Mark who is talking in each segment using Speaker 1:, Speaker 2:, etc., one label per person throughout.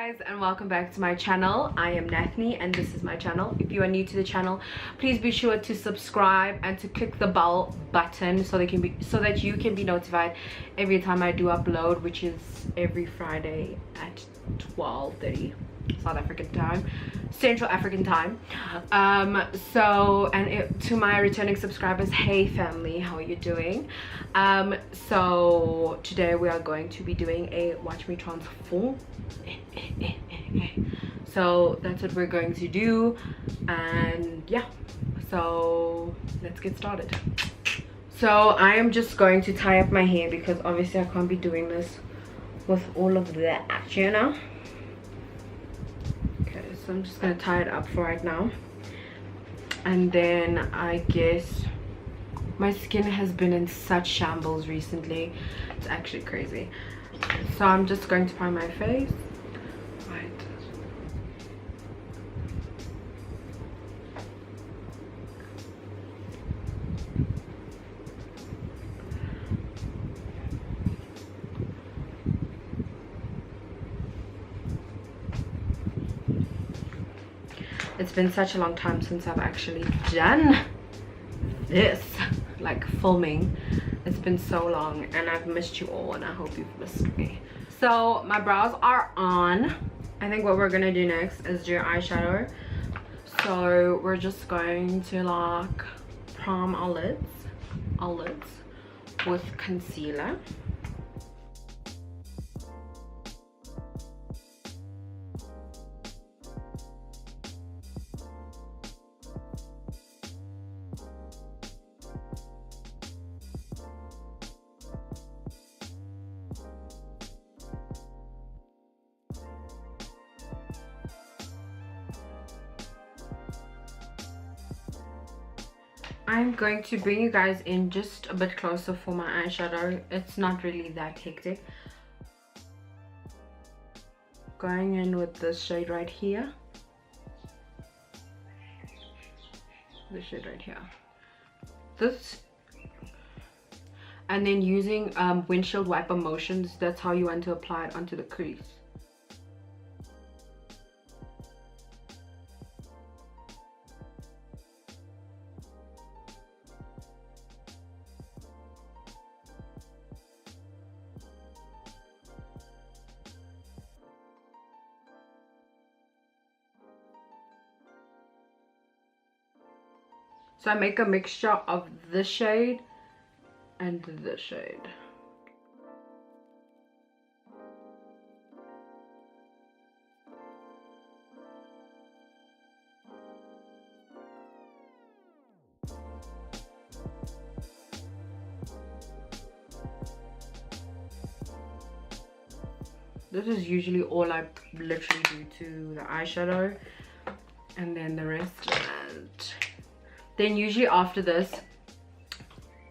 Speaker 1: guys, and welcome back to my channel. I am Nathanie and this is my channel. If you are new to the channel, please be sure to subscribe and to click the bell button so that you can be notified every time I do upload, which is every Friday at 12:30 South African time, Central African time. To my returning subscribers, hey family, how are you doing? So today we are going to be doing a watch me transform. So that's what we're going to do, and yeah, so let's get started. So I am just going to tie up my hair because obviously I can't be doing this with all of that, you know. Okay, so I'm just gonna tie it up for right now, and then I guess my skin has been in such shambles recently, it's actually crazy. So I'm just going to prime my face. Right. It's been such a long time since I've actually done this, like filming. It's been so long and I've missed you all, and I hope you've missed me. So my brows are on. I think what we're gonna do next is do eyeshadow. So we're just going to like prime our lids with concealer. I'm going to bring you guys in just a bit closer for my eyeshadow. It's not really that hectic. Going in with this shade right here. This shade right here. This. And then using windshield wiper motions, that's how you want to apply it onto the crease. So I make a mixture of this shade and this shade. This is usually all I literally do to the eyeshadow, and then the rest. And then usually after this,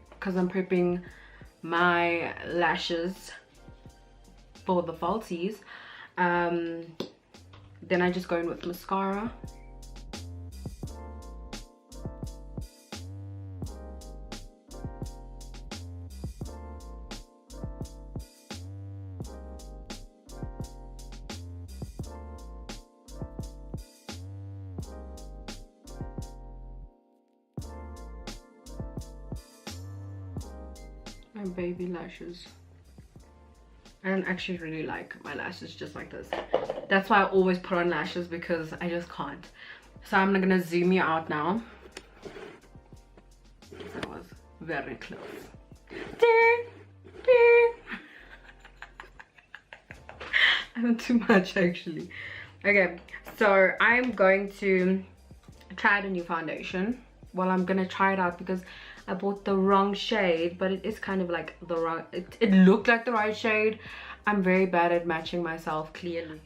Speaker 1: because I'm prepping my lashes for the falsies, then I just go in with mascara. My baby lashes. I don't actually really like my lashes just like this. That's why I always put on lashes, because I just can't. So I'm gonna zoom you out now. That was very close. I'm too much actually. Okay, so I'm going to try out a new foundation. Well, I'm gonna try it out because I bought the wrong shade, but it is kind of like the wrong, it looked like the right shade. I'm very bad at matching myself, clearly.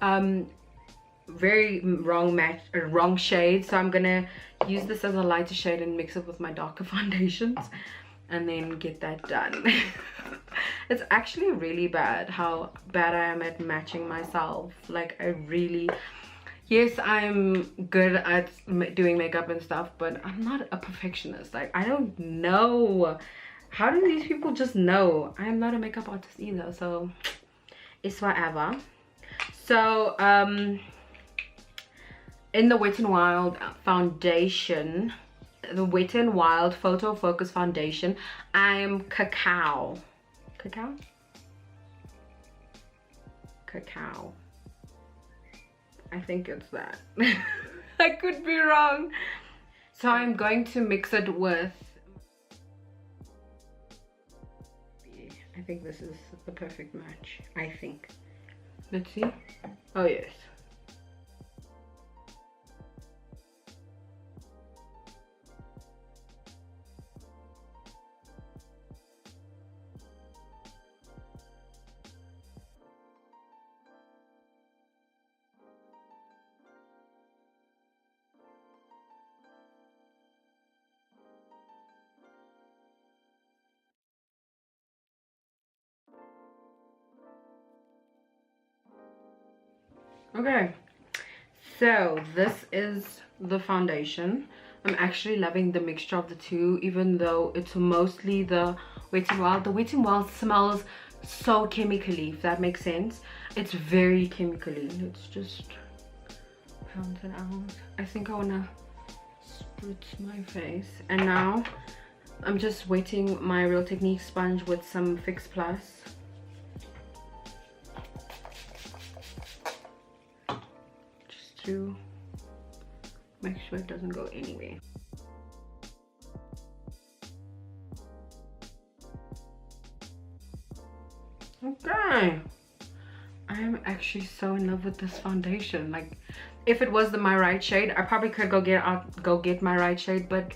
Speaker 1: Very wrong shade. So I'm gonna use this as a lighter shade and mix it with my darker foundations and then get that done. It's actually really bad how bad I am at matching myself. Like I really, yes, I'm good at doing makeup and stuff, but I'm not a perfectionist. Like, I don't know. How do these people just know? I am not a makeup artist either, so it's whatever. So in the Wet n Wild foundation, the Wet n Wild Photo Focus Foundation, I'm cacao. I think it's that. I could be wrong. So I'm going to mix it with, I think this is the perfect match, I think. Let's see. Oh yes. Okay, so this is the foundation. I'm actually loving the mixture of the two, even though it's mostly the Wet n Wild. The Wet n Wild smells so chemically, if that makes sense. It's very chemically. Let's just pound it out. I think I wanna spritz my face. And now I'm just wetting my Real Technique sponge with some Fix Plus. To make sure it doesn't go anywhere. Okay, I am actually so in love with this foundation. Like, if it was my right shade, I probably could go get my right shade, but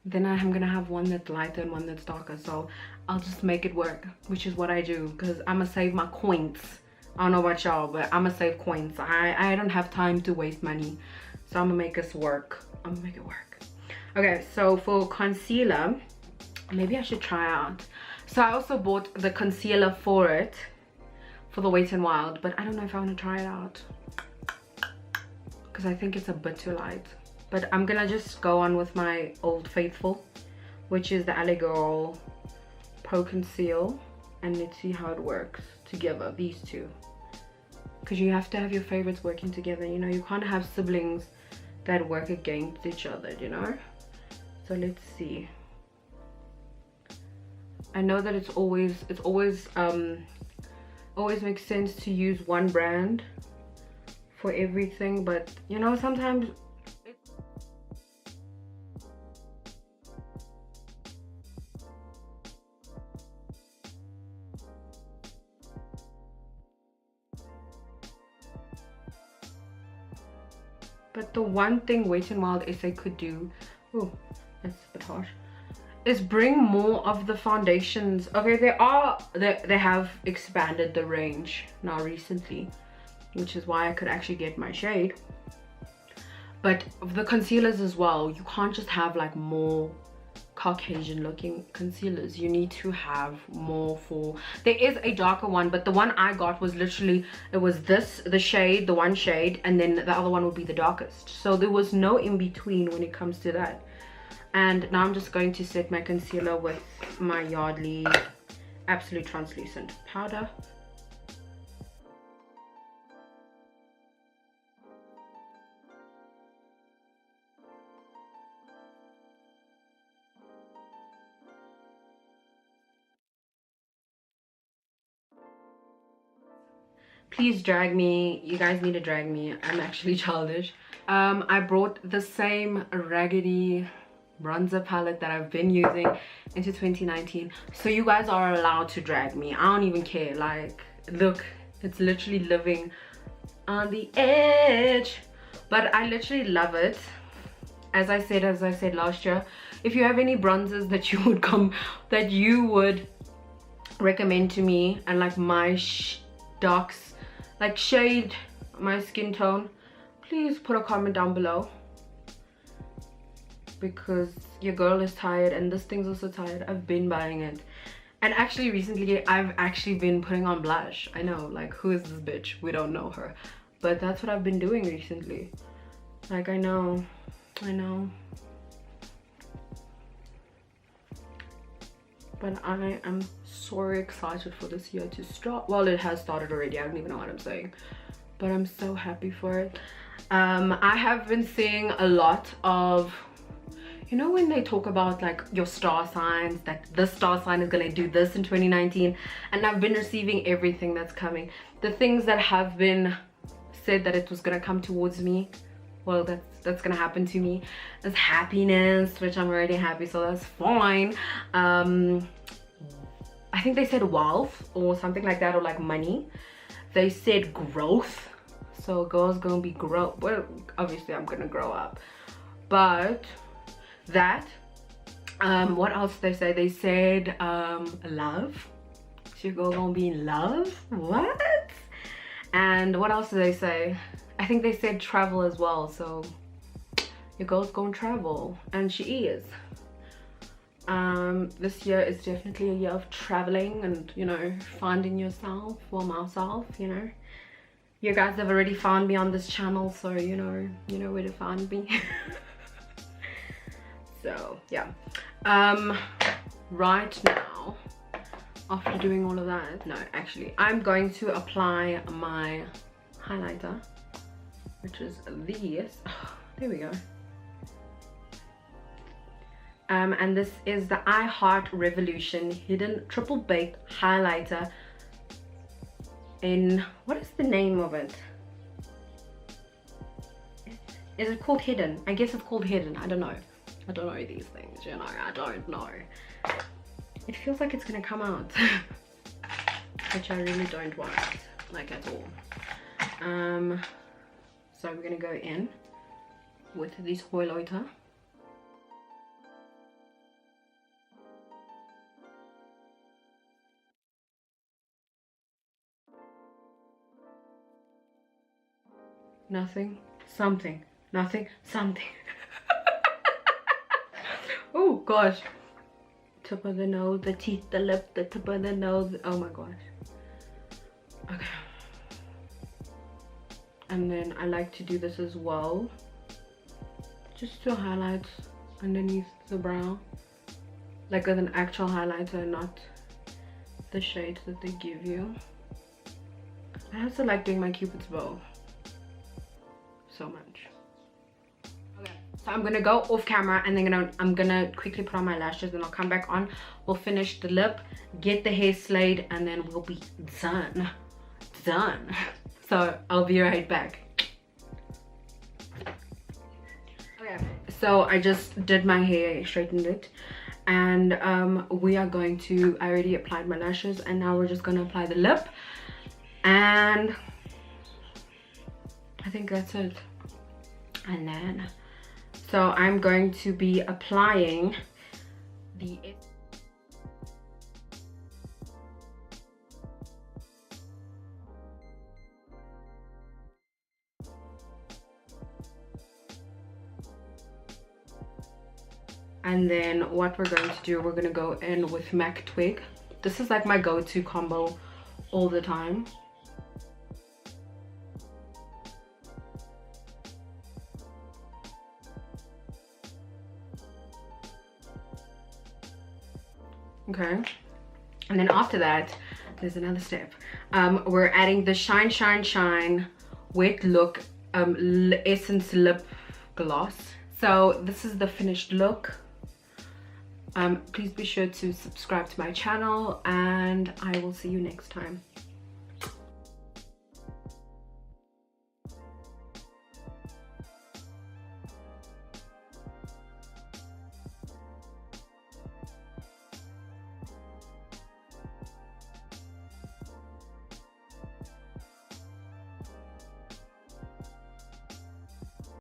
Speaker 1: then I'm gonna have one that's lighter and one that's darker, so I'll just make it work, which is what I do, because I'm gonna save my coins. I don't know about y'all, but I'm gonna save coins. I don't have time to waste money, so I'm gonna make this work. I'm gonna make it work. Okay, so for concealer, maybe I should try out. So I also bought the concealer for it, for the Wet n Wild, but I don't know if I want to try it out, because I think it's a bit too light. But I'm gonna just go on with my Old Faithful, which is the LA Girl Pro Conceal, and let's see how it works together, these two. Because you have to have your favorites working together, you know. You can't have siblings that work against each other, you know. So let's see. I know that it's always makes sense to use one brand for everything, but you know, sometimes but the one thing Wet n Wild SA could do, oh, that's a bit harsh, is bring more of the foundations. Okay, they have expanded the range now recently, which is why I could actually get my shade. But the concealers as well, you can't just have like more Caucasian looking concealers. You need to have more for, there is a darker one, but the one I got was literally, it was this, the shade, the one shade, and then the other one would be the darkest. So there was no in between when it comes to that. And now I'm just going to set my concealer with my Yardley Absolute Translucent powder. Please drag me, you guys need to drag me. I'm actually childish. I brought the same raggedy bronzer palette that I've been using into 2019, so you guys are allowed to drag me. I don't even care. Like, look, it's literally living on the edge, but I literally love it. As I said last year, if you have any bronzers that you would recommend to me, and like my darks, like shade my skin tone, please put a comment down below, because your girl is tired and this thing's also tired. I've been buying it, and actually recently I've actually been putting on blush. I know, like, who is this bitch? We don't know her, but that's what I've been doing recently. Like, I know. but I am so excited for this year to start. Well, it has started already. I don't even know what I'm saying, but I'm so happy for it. I have been seeing a lot of, you know, when they talk about like your star signs, that this star sign is gonna do this in 2019, and I've been receiving everything that's coming. The things that have been said that it was gonna come towards me, well, that's gonna happen to me. There's happiness, which I'm already happy, so that's fine. I think they said wealth or something like that, or like money. They said growth, so girls gonna be well, obviously I'm gonna grow up, but that, what else did they say? They said love, so your girl gonna be in love. What? And what else did they say? I think they said travel as well, so your girl's gonna travel, and she is. This year is definitely a year of traveling and, you know, finding yourself, or myself, you know. You guys have already found me on this channel, so you know where to find me. So yeah, right now, after doing all of that, no, actually I'm going to apply my highlighter, which is this. Oh, there we go. And this is the I Heart Revolution Hidden Triple Baked Highlighter in, what is the name of it? Is it called Hidden? I guess it's called Hidden. I don't know. I don't know these things, you know. I don't know. It feels like it's gonna come out, which I really don't want, like, at all. So we're gonna go in with this highlighter. Nothing, something, nothing, something. Oh gosh. Tip of the nose, the teeth, the lip, the tip of the nose. Oh my gosh. Okay. And then I like to do this as well, just to highlight underneath the brow, like with an actual highlighter, not the shades that they give you. I also like doing my Cupid's bow so much. Okay, so I'm gonna go off camera, and then I'm gonna quickly put on my lashes, and I'll come back on. We'll finish the lip, get the hair slayed, and then we'll be done. So I'll be right back. Okay, so I just did my hair, straightened it, and we are going to, I already applied my lashes, and now we're just gonna apply the lip, and I think that's it. And then, so I'm going to be applying the and then what we're going to do, we're going to go in with MAC Twig. This is like my go-to combo all the time. Okay, and then after that, there's another step. We're adding the Shine Shine Shine Wet Look Essence Lip Gloss. So this is the finished look. Please be sure to subscribe to my channel, and I will see you next time.